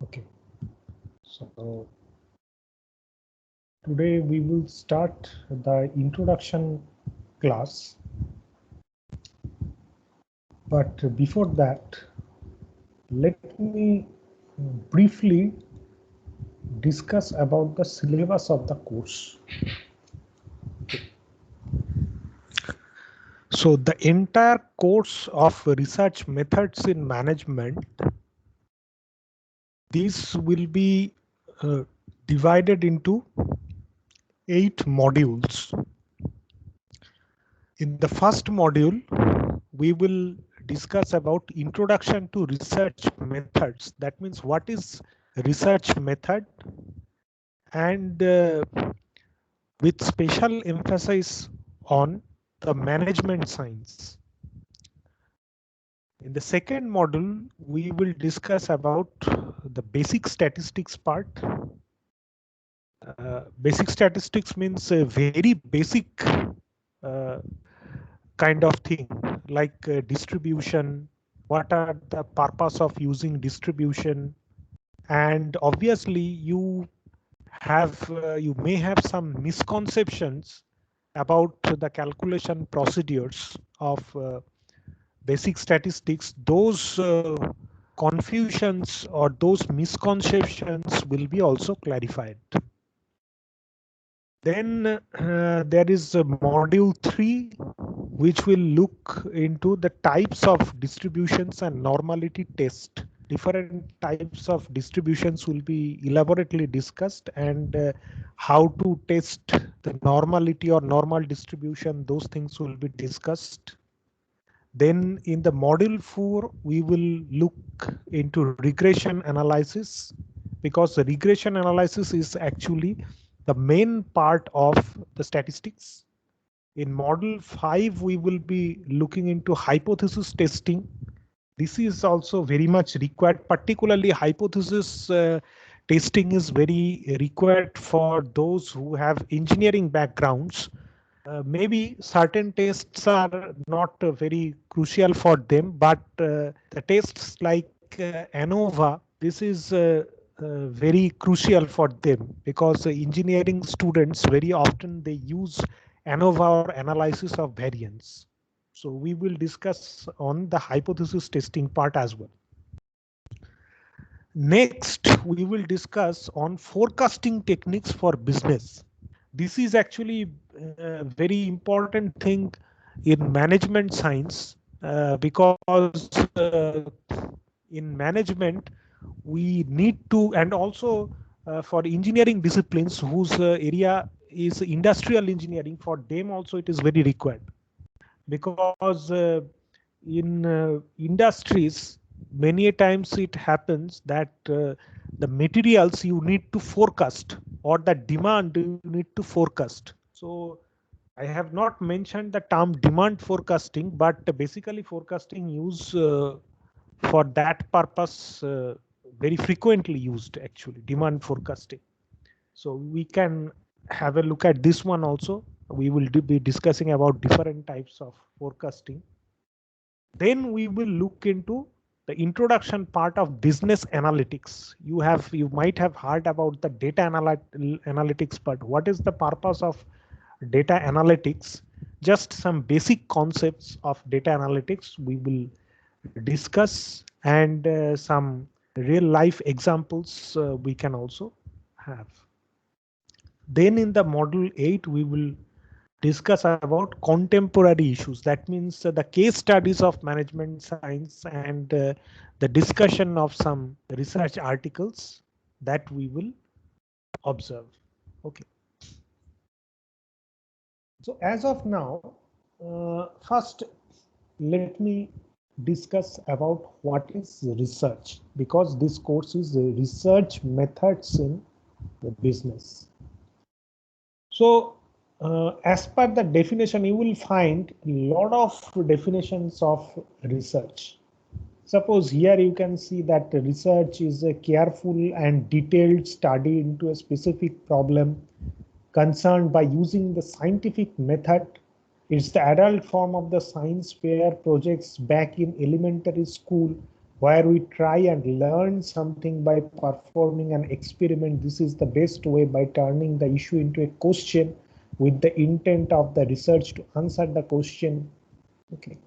Okay, so today we will start the introduction class, but before that, let me briefly discuss about the syllabus of the course. So the entire course of research methods in management, this will be divided into 8 modules. In the first module, we will discuss about introduction to research methods. That means what is research method, and with special emphasis on the management science. In the second module, we will discuss about the basic statistics part. Basic statistics means a very basic uh, kind of thing, like distribution, what are the purpose of using distribution, and obviously you may have some misconceptions about the calculation procedures of basic statistics. Those confusions or those misconceptions will be also clarified. Then there is module 3, which will look into the types of distributions and normality test. Different types of distributions will be elaborately discussed, and how to test the normality or normal distribution, those things will be discussed. Then in the module 4, we will look into regression analysis, because the regression analysis is actually the main part of the statistics. In module 5, we will be looking into hypothesis testing. This is also very much required, particularly hypothesis testing is very required for those who have engineering backgrounds. Maybe certain tests are not very crucial for them, but the tests like ANOVA, this is very crucial for them, because engineering students very often they use ANOVA or analysis of variance. So we will discuss on the hypothesis testing part as well. Next, we will discuss on forecasting techniques for business. This is actually a very important thing in management science, because in management we need to, and also for engineering disciplines whose area is industrial engineering, for them also it is very required, because in industries many times it happens that the materials you need to forecast, or the demand you need to forecast. So I have not mentioned the term demand forecasting, but basically forecasting use for that purpose very frequently used, actually demand forecasting. So we can have a look at this one also. We will be discussing about different types of forecasting. Then we will look into the introduction part of business analytics. You might have heard about the data analytics part. What is the purpose of data analytics? Just some basic concepts of data analytics we will discuss, and some real life examples we can also have. Then in the module 8, we will discuss about contemporary issues. That means the case studies of management science, and the discussion of some research articles that we will observe. Okay. So as of now, first let me discuss about what is research, because this course is research methods in the business. So as per the definition, you will find a lot of definitions of research. Suppose here you can see that research is a careful and detailed study into a specific problem concerned by using the scientific method. It's the adult form of the science fair projects back in elementary school where we try and learn something by performing an experiment. This is the best way, by turning the issue into a question with the intent of the research to answer the question. Okay.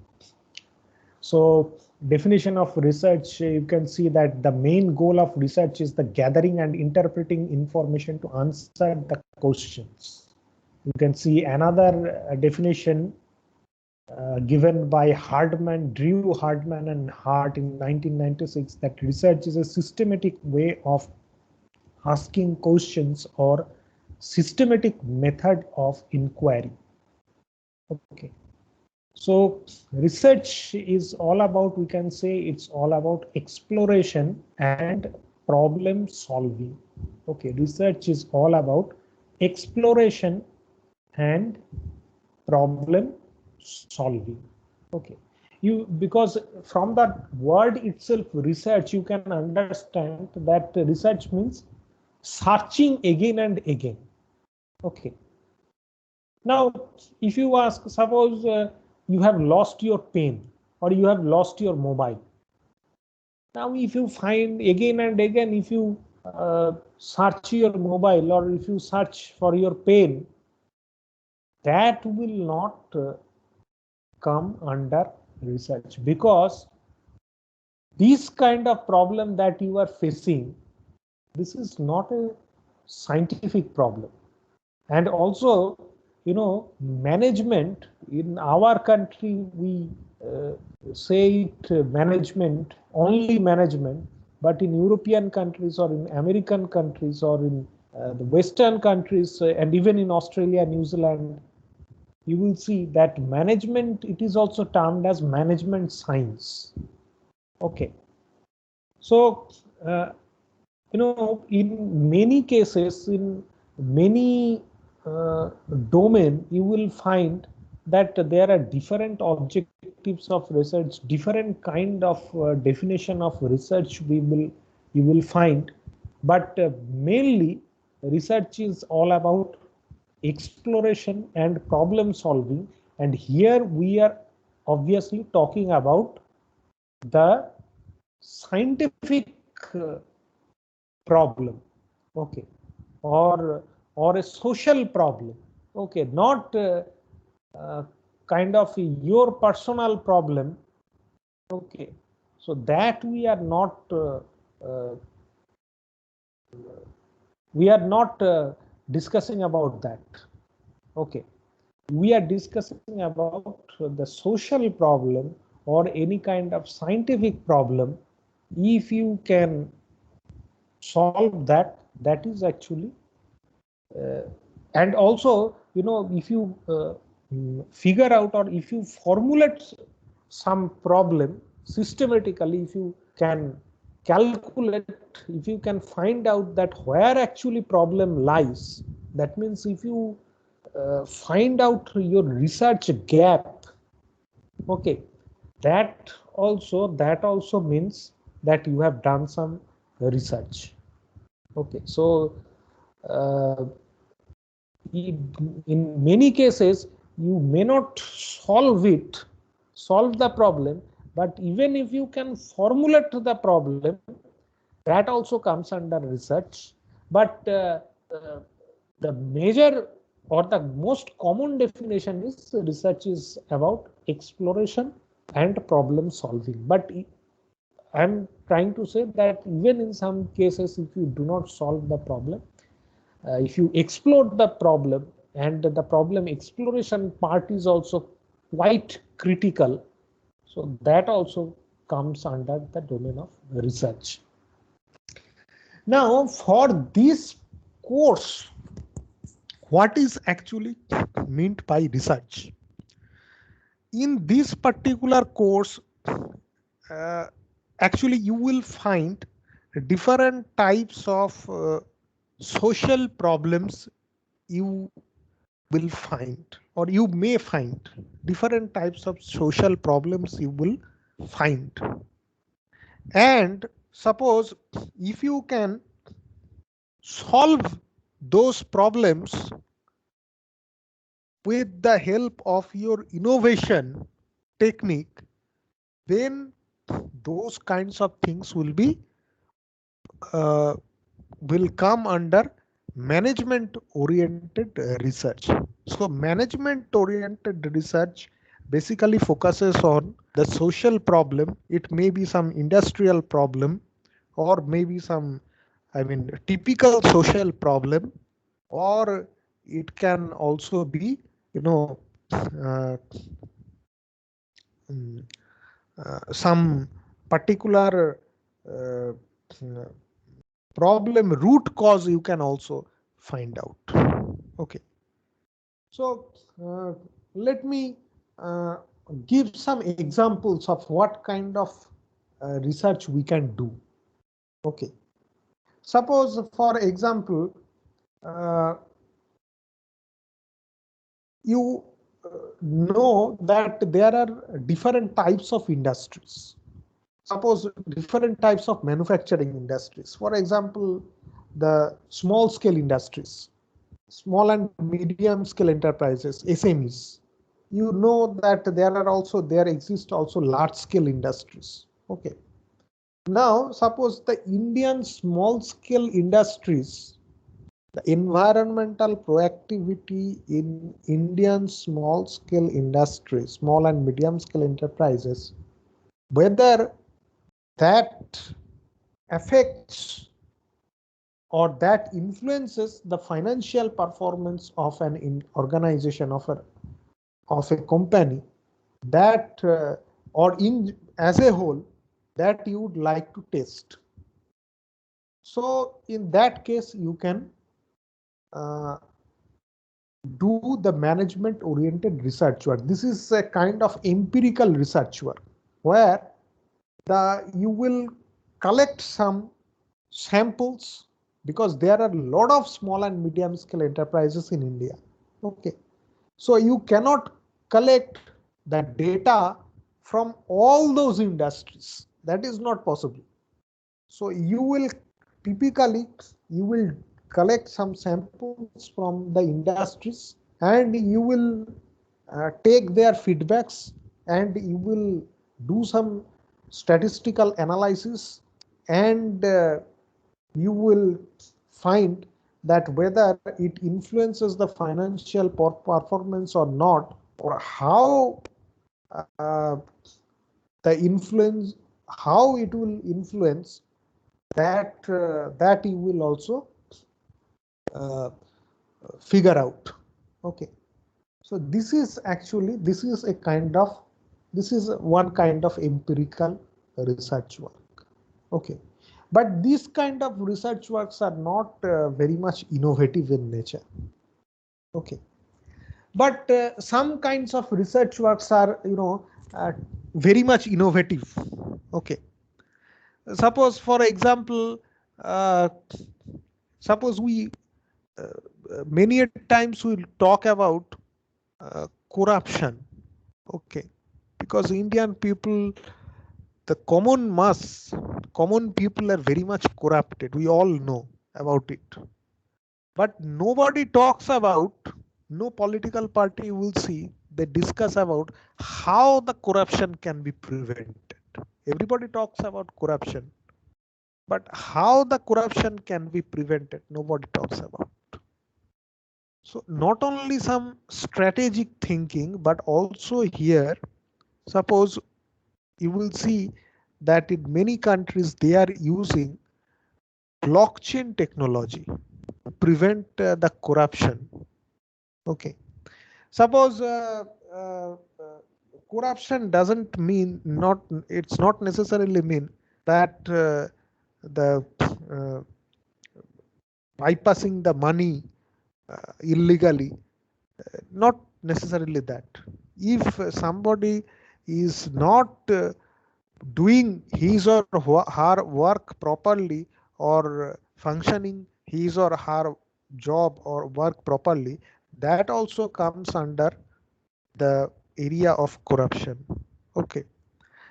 So definition of research, you can see that the main goal of research is the gathering and interpreting information to answer the questions. You can see another definition given by Drew Hardman and Hart in 1996, that research is a systematic way of asking questions or systematic method of inquiry. Okay. So research is all about, we can say it's all about exploration and problem solving. Okay, research is all about exploration and problem solving. Okay, because from that word itself, research, you can understand that research means searching again and again. Okay. Now, if you ask, suppose you have lost your pen or you have lost your mobile. Now, if you find again and again, if you search your mobile or if you search for your pen, that will not come under research, because this kind of problem that you are facing, this is not a scientific problem. And also, you know, management in our country, we say it management, only management, but in European countries or in American countries or in the Western countries and even in Australia, New Zealand, you will see that management, it is also termed as management science. Okay. So, you know, in many cases, in many domain, you will find that there are different objectives of research, different kind of definition of research you will find, but mainly research is all about exploration and problem solving. And here we are obviously talking about the scientific problem, okay, or a social problem, okay, not kind of your personal problem, okay. So that we are not discussing about that. Okay, we are discussing about the social problem or any kind of scientific problem. If you can solve that, that is actually and also, you know, if you figure out or if you formulate some problem systematically, if you can calculate, if you can find out that where actually problem lies, that means if you find out your research gap, okay, that also means that you have done some research. Okay, so in many cases you may not solve the problem, but even if you can formulate the problem, that also comes under research. But the major or the most common definition is research is about exploration and problem solving. But I'm trying to say that even in some cases, if you do not solve the problem, if you explore the problem, and the problem exploration part is also quite critical, so that also comes under the domain of research. Now, for this course, what is actually meant by research? In this particular course, actually you will find different types of social problems. You will find, or you may find different types of social problems you will find. And suppose if you can solve those problems with the help of your innovation technique, then those kinds of things uh, will come under management oriented research. So management oriented research basically focuses on the social problem. It may be some industrial problem, or maybe some, I mean, typical social problem, or it can also be, uh, mm, some particular uh, problem root cause you can also find out. Okay, so let me uh, give some examples of what kind of research we can do. Okay, suppose for example, uh, you know that there are different types of industries. Suppose different types of manufacturing industries. For example, the small scale industries, small and medium scale enterprises, SMEs. You know that there exist also large scale industries. Okay. Now, suppose the Indian small scale industries, the environmental proactivity in Indian small scale industries, small and medium scale enterprises, whether that affects or that influences the financial performance of an organization, of a company, that or in as a whole, that you would like to test. So in that case you can uh, do the management oriented research work. This is a kind of empirical research work where you will collect some samples, because there are a lot of small and medium scale enterprises in India. Okay, so you cannot collect the data from all those industries. That is not possible. So you will typically you will collect some samples from the industries, and you will take their feedbacks, and you will do some statistical analysis, and you will find that whether it influences the financial performance or not, or how uh, the influence, how it will influence, that you will also uh, figure out. Okay, so this is a kind of, this is one kind of empirical research work. Okay, but these kind of research works are not very much innovative in nature. Okay, but some kinds of research works are, very much innovative. Okay, suppose for example, uh, suppose we many times we talk about corruption. Okay, because Indian people, the common people are very much corrupted. We all know about it. But nobody talks about, no political party will see, they discuss about how the corruption can be prevented. Everybody talks about corruption, but how the corruption can be prevented, nobody talks about. So not only some strategic thinking, but also here, suppose you will see that in many countries they are using blockchain technology to prevent the corruption. Okay, suppose uh, corruption doesn't mean, not, it's not necessarily mean that the uh, bypassing the money illegally, not necessarily that. If somebody is not doing his or her work properly, or functioning his or her job or work properly, that also comes under the area of corruption. Okay,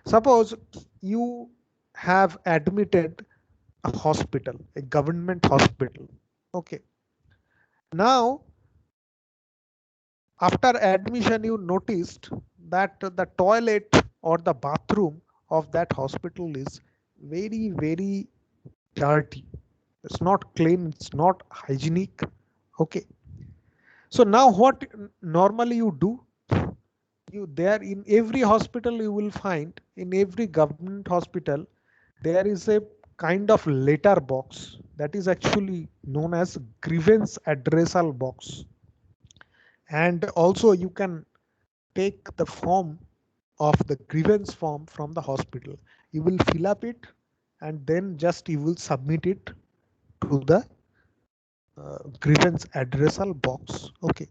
suppose you have admitted a hospital, a government hospital. Okay, now after admission you noticed that the toilet or the bathroom of that hospital is very, very dirty. It's not clean, it's not hygienic. Okay. So now what normally you do, you there in every hospital you will find, in every government hospital, there is a kind of letter box that is actually known as grievance addressal box. And also you can take the form of the grievance form from the hospital. You will fill up it and then just you will submit it to the grievance addressal box. Okay.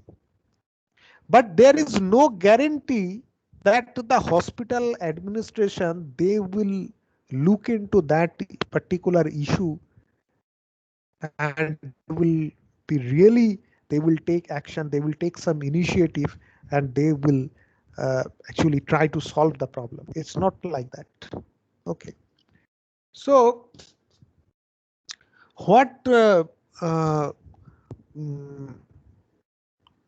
But there is no guarantee that the hospital administration, they will look into that particular issue and they will take action, they will take some initiative, and they will actually try to solve the problem. It's not like that. Okay. So what uh, mm,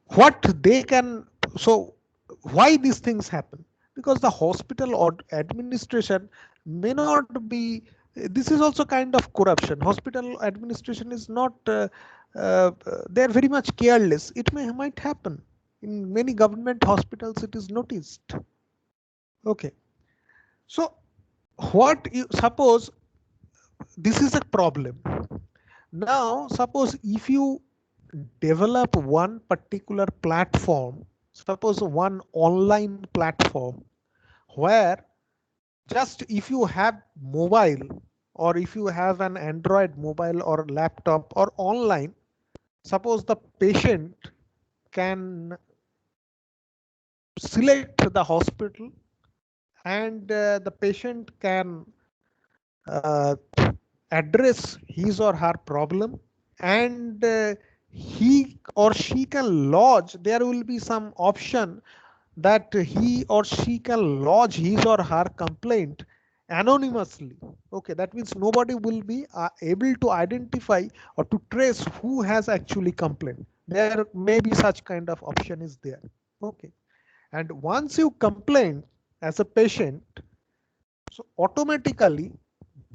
what they can, so why these things happen? Because the hospital or administration may not be, this is also kind of corruption. Hospital administration is not they are very much careless. It might happen in many government hospitals, it is noticed. Okay. So what you suppose, this is a problem. Now suppose if you develop one particular platform, suppose one online platform, where just if you have mobile, or if you have an Android mobile or laptop or online, suppose the patient can select the hospital, and the patient can uh, address his or her problem, and he or she can lodge, there will be some option that he or she can lodge his or her complaint anonymously. Okay, that means nobody will be able to identify or to trace who has actually complained. There may be such kind of option is there. Okay. And once you complain as a patient, so automatically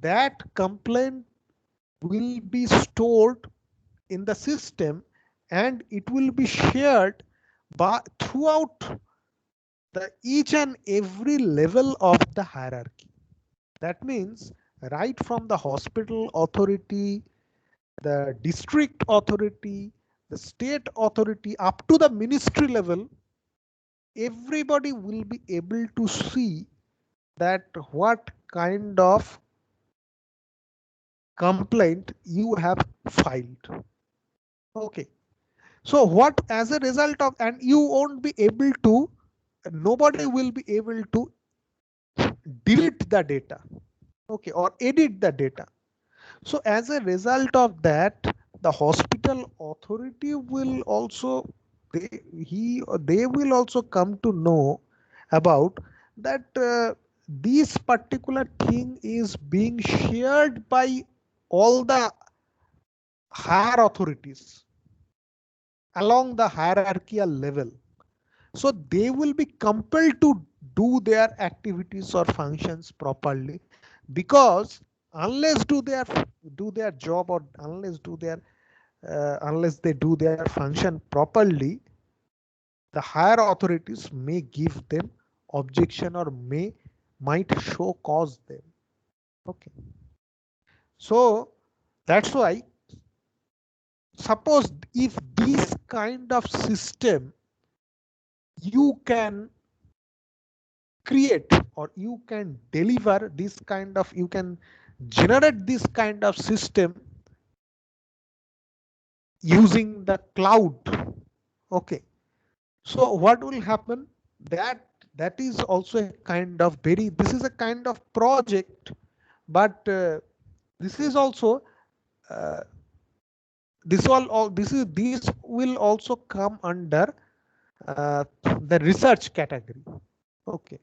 that complaint will be stored in the system, and it will be shared by throughout the each and every level of the hierarchy. That means right from the hospital authority, the district authority, the state authority, up to the ministry level, everybody will be able to see that what kind of complaint you have filed. Okay. So what, as a result of, and you won't be able to, nobody will be able to delete the data. Okay, or edit the data. So as a result of that, the hospital authority will also, they will also come to know about that this particular thing is being shared by all the higher authorities along the hierarchical level. So they will be compelled to do their activities or functions properly, because unless do their job, or unless they do their function properly, the higher authorities may give them objection, or might show cause them. Okay. So that's why, suppose if this kind of system you can create, or you can deliver this kind of, you can generate this kind of system using the cloud. Okay. So what will happen, that is also a kind of very, this is a kind of project, but this is also uh, this will also come under the research category. Okay.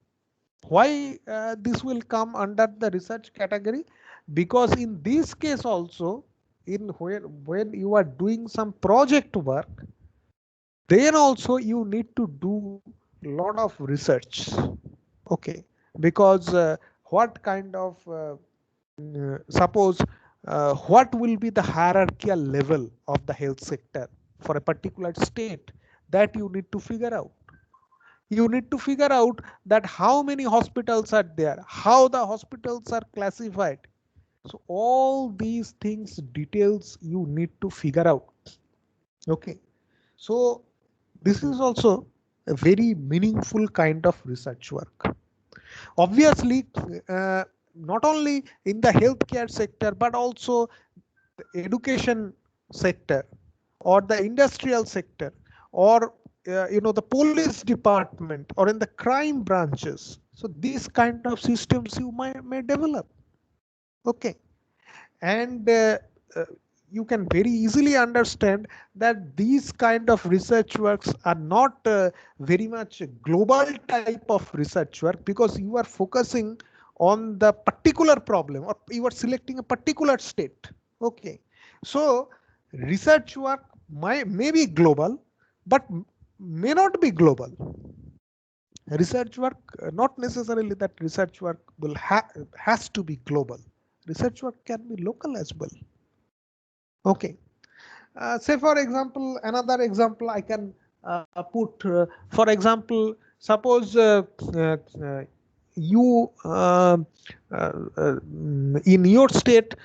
Why this will come under the research category? Because in this case also, in where when you are doing some project work, then also you need to do a lot of research. Okay. Because what kind of suppose what will be the hierarchical level of the health sector for a particular state, that you need to figure out. You need to figure out that how many hospitals are there, how the hospitals are classified. So all these things, details you need to figure out. Okay. So this is also a very meaningful kind of research work. Obviously, not only in the healthcare sector, but also the education sector or the industrial sector, or the police department, or in the crime branches. So these kind of systems you may develop. Okay. And uh, you can very easily understand that these kind of research works are not very much global type of research work, because you are focusing on the particular problem, or you are selecting a particular state. Okay. So research work may be global, but may not be global. Research work, not necessarily that research work has to be global. Research work can be local as well. Okay. Say for example, another example I can put, for example, suppose you in your state,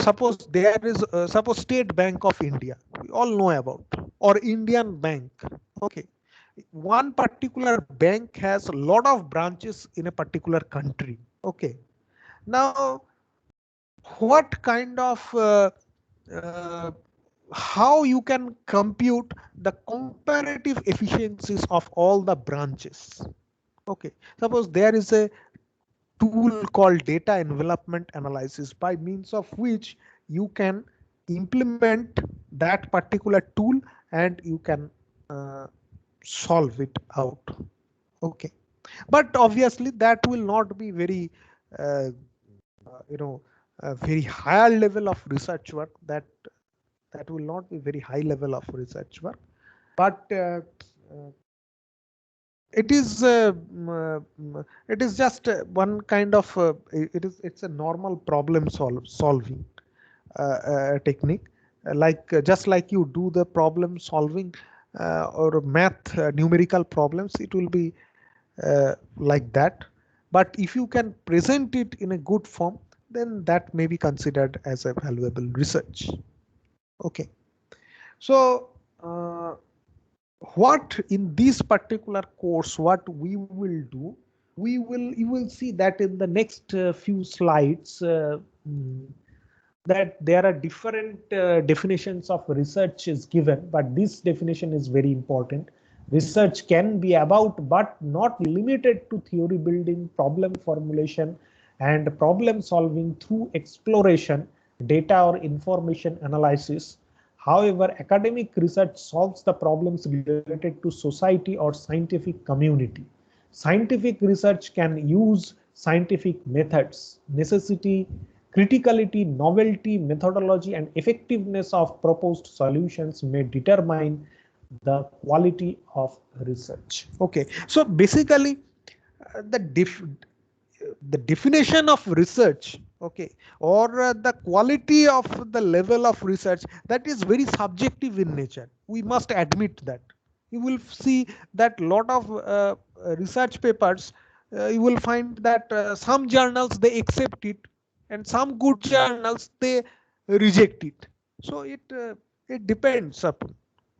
suppose there is suppose State Bank of India, we all know about, or Indian Bank. Okay. One particular bank has a lot of branches in a particular country. Okay. Now, what kind of uh, how you can compute the comparative efficiencies of all the branches? Okay, suppose there is a tool called data envelopment analysis, by means of which you can implement that particular tool and you can solve it out. Okay, but obviously that will not be very uh, a very higher level of research work. That will not be very high level of research work, but it is just one kind of it's a normal problem solving technique, like just like you do the problem solving or math numerical problems, it will be like that. But if you can present it in a good form, then that may be considered as a valuable research. Okay. So what in this particular course, what we will do, you will see that in the next few slides, that there are different definitions of research is given, but this definition is very important. Research can be about, but not limited to, theory building, problem formulation, and problem solving through exploration, data or information analysis. However, academic research solves the problems related to society or scientific community. Scientific research can use scientific methods, necessity, criticality, novelty, methodology, and effectiveness of proposed solutions may determine the quality of research. Okay, so basically the definition of research, okay, or the quality of the level of research, that is very subjective in nature. We must admit that. You will see that lot of research papers, you will find that some journals they accept it, and some good journals they reject it. So it depends upon.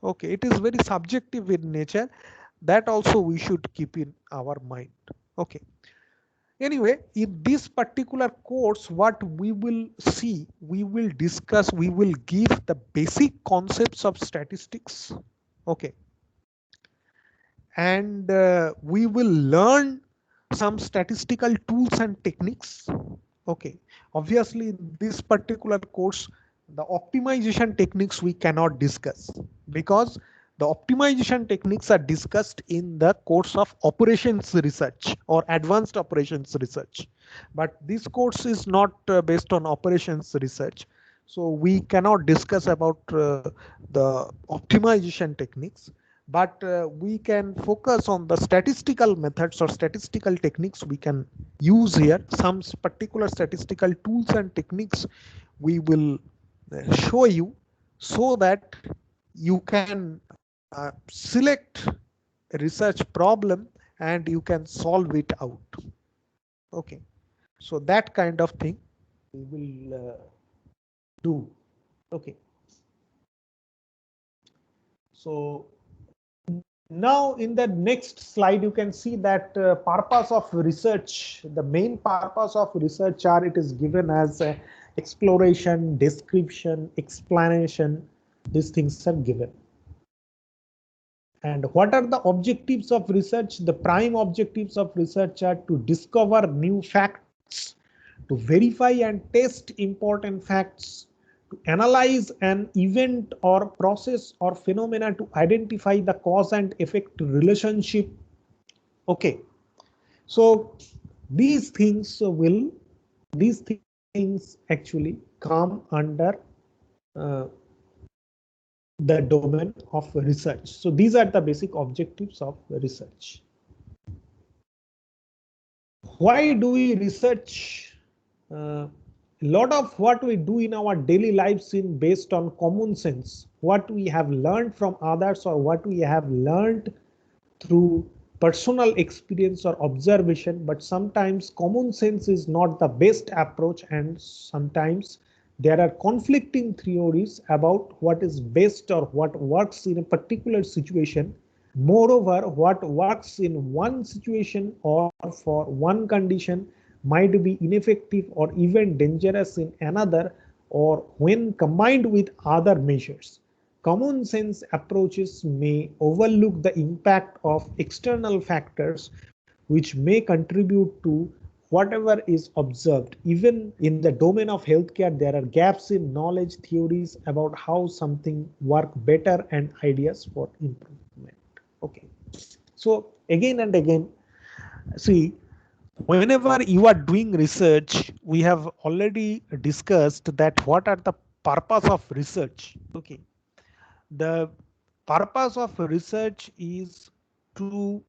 Okay, it is very subjective in nature. That also we should keep in our mind. Okay. Anyway, in this particular course, what we will see, we will discuss, we will give the basic concepts of statistics. Okay. And we will learn some statistical tools and techniques. Okay. Obviously, in this particular course, the optimization techniques we cannot discuss, because the optimization techniques are discussed in the course of operations research or advanced operations research. But this course is not based on operations research. So we cannot discuss about the optimization techniques. but we can focus on the statistical methods or statistical techniques we can use here. Some particular statistical tools and techniques we will show you so that you can select a research problem and you can solve it out. Okay, so that kind of thing we will do. Okay, so now in the next slide you can see that purpose of research, the main purpose of research are, it is given as exploration, description, explanation. These things are given. And what are the objectives of research? The prime objectives of research are to discover new facts, to verify and test important facts, to analyze an event or process or phenomena, to identify the cause and effect relationship. Okay, so these things actually come under uh, the domain of research. So these are the basic objectives of research. Why do we research? A lot of what we do in our daily lives is based on common sense, what we have learned from others or what we have learned through personal experience or observation. But sometimes common sense is not the best approach, and sometimes there are conflicting theories about what is best or what works in a particular situation. Moreover, what works in one situation or for one condition might be ineffective or even dangerous in another, or when combined with other measures. Common sense approaches may overlook the impact of external factors which may contribute to whatever is observed. Even in the domain of healthcare, there are gaps in knowledge, theories about how something works better, and ideas for improvement. Okay, so again and again, see, whenever you are doing research, we have already discussed that what are the purpose of research. Okay, the purpose of research is to,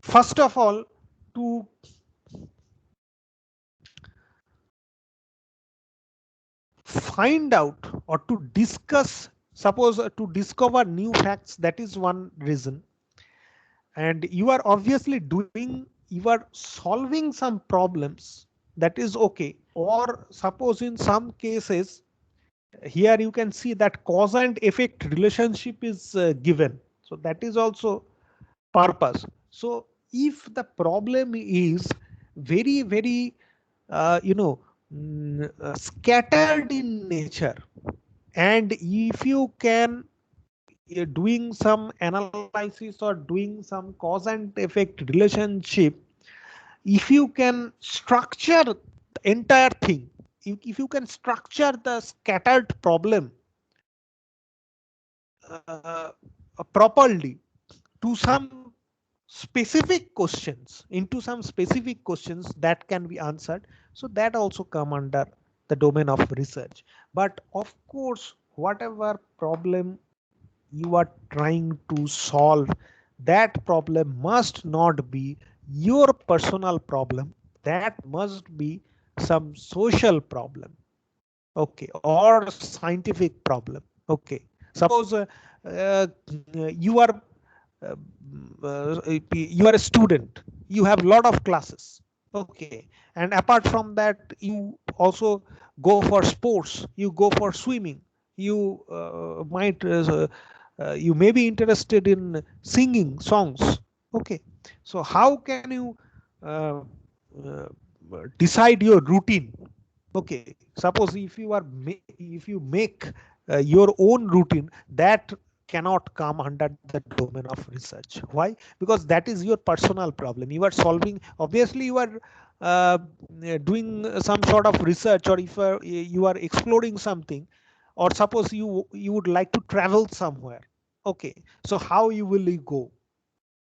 first of all, to find out or to discuss, suppose to discover new facts. That is one reason. And you are obviously doing, you are solving some problems, that is okay. Or suppose in some cases, here you can see that cause and effect relationship is given, so that is also purpose. So if the problem is very scattered in nature, and if you can doing some analysis or doing some cause and effect relationship, if you can structure the entire thing, if you can structure the scattered problem uh, properly to some specific questions, into some specific questions that can be answered, so that also come under the domain of research. But of course, whatever problem you are trying to solve, that problem must not be your personal problem, that must be some social problem, okay, or scientific problem. Okay, suppose uh, you are uh, you are a student, you have a lot of classes, okay, and apart from that you also go for sports, you go for swimming, you might you may be interested in singing songs. Okay, so how can you uh, uh, decide your routine? Okay, suppose if you are if you make your own routine, that cannot come under the domain of research. Why? Because that is your personal problem, you are solving. Obviously you are doing some sort of research, or if you are exploring something, or suppose you would like to travel somewhere. Okay, so how you will go,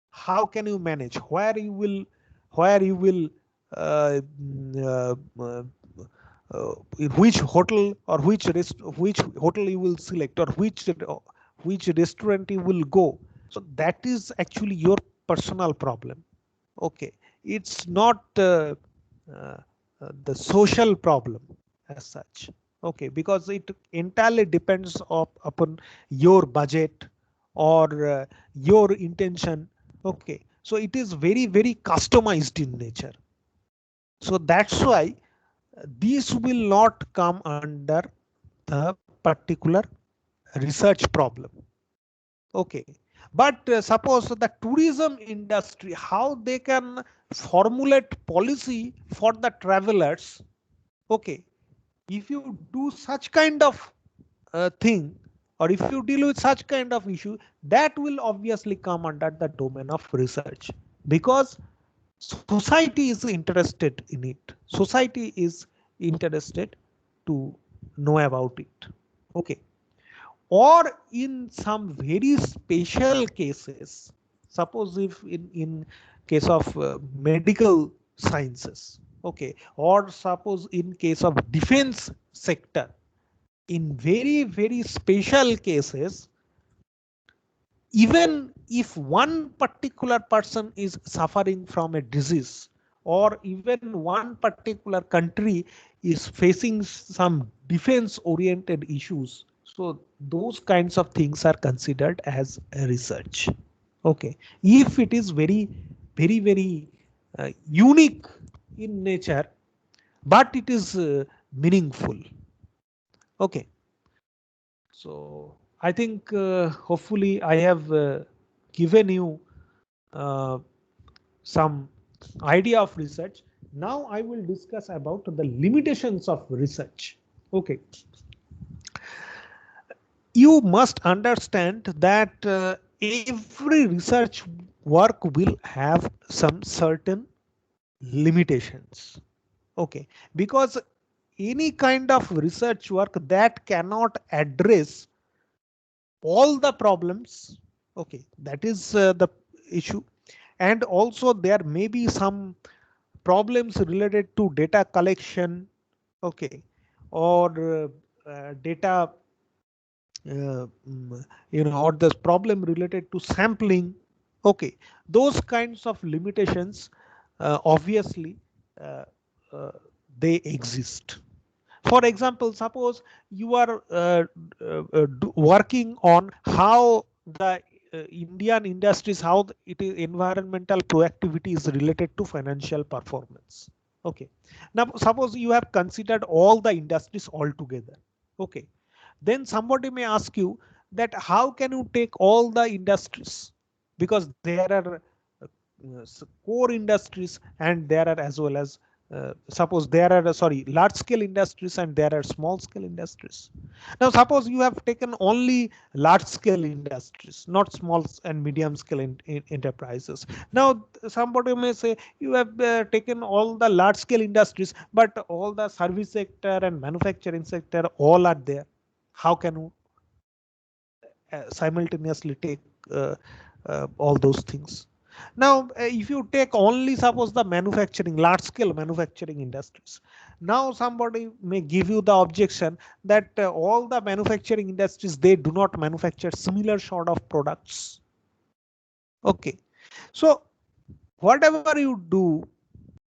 how can you manage, where you will uh, mm, uh, in which hotel or which hotel you will select, or which restaurant you will go. So that is actually your personal problem. Okay, it's not uh, the social problem as such. Okay, because it entirely depends upon your budget or your intention. Okay, so it is very, very customized in nature. So that's why these will not come under the particular research problem. Okay, but suppose the tourism industry, how they can formulate policy for the travelers. Okay, if you do such kind of thing, or if you deal with such kind of issue, that will obviously come under the domain of research, because society is interested in it. Society is interested to know about it. Okay, or in some very special cases, suppose if in case of medical sciences, okay, or suppose in case of defense sector, in very, very special cases, even if one particular person is suffering from a disease, or even one particular country is facing some defense oriented issues, so those kinds of things are considered as a research. Okay, if it is very, very, very unique in nature, but it is meaningful. Okay, so I think hopefully I have given you uh, some idea of research. Now I will discuss about the limitations of research. Okay, you must understand that every research work will have some certain limitations. Okay, because any kind of research work that cannot address all the problems, okay, that is the issue. And also there may be some problems related to data collection, okay, or data or this problem related to sampling. Okay, those kinds of limitations obviously uh, uh, they exist. For example, suppose you are working on how the Indian industries, how it is environmental proactivity is related to financial performance. Okay. Now, suppose you have considered all the industries altogether. Okay. Then somebody may ask you that how can you take all the industries, because there are core industries and there are as well as suppose there are sorry large scale industries and there are small scale industries. Now suppose you have taken only large scale industries, not small and medium scale enterprises. Now somebody may say you have taken all the large scale industries, but all the service sector and manufacturing sector all are there. How can you simultaneously take all those things? Now, if you take only suppose the manufacturing, large scale manufacturing industries, now somebody may give you the objection that all the manufacturing industries, they do not manufacture similar sort of products. Okay, so whatever you do,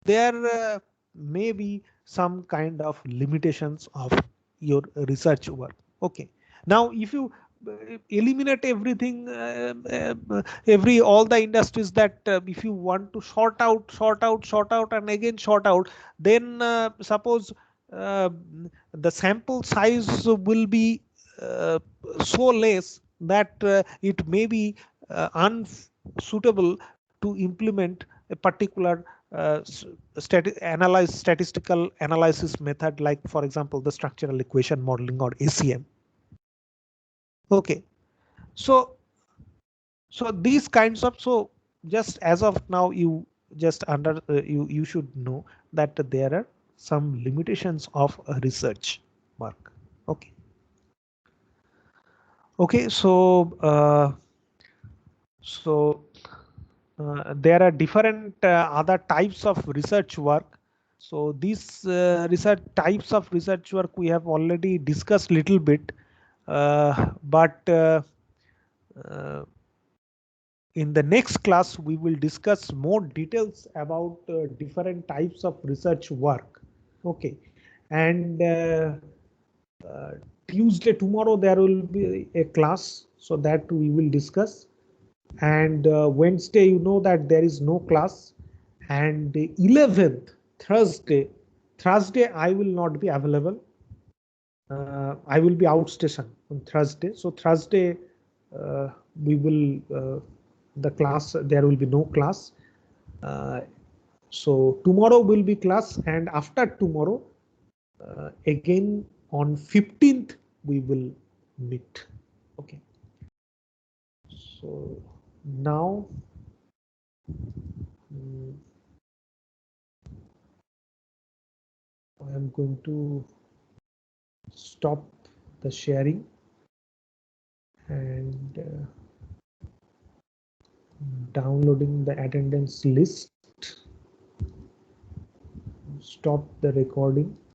there may be some kind of limitations of your research work. Okay, now if you eliminate everything, all the industries that if you want to sort out and again sort out, then suppose uh, the sample size will be uh, so less that it may be unsuitable to implement a particular statistical analysis method, like for example the structural equation modeling or ACM. Okay, so these kinds of, so just as of now you just you should know that there are some limitations of research work. Okay, okay, so so there are different other types of research work. So these research types of research work we have already discussed little bit, but in the next class, we will discuss more details about different types of research work. Okay, and uh, Tuesday, tomorrow, there will be a class, so that we will discuss. And Wednesday, you know that there is no class. And 11th, Thursday, I will not be available. I will be outstation on Thursday. So Thursday, we will the class. There will be no class. Uh, so tomorrow will be class, and after tomorrow, again on 15th we will meet. Okay. So now I am going to stop the sharing and downloading the attendance list. Stop the recording.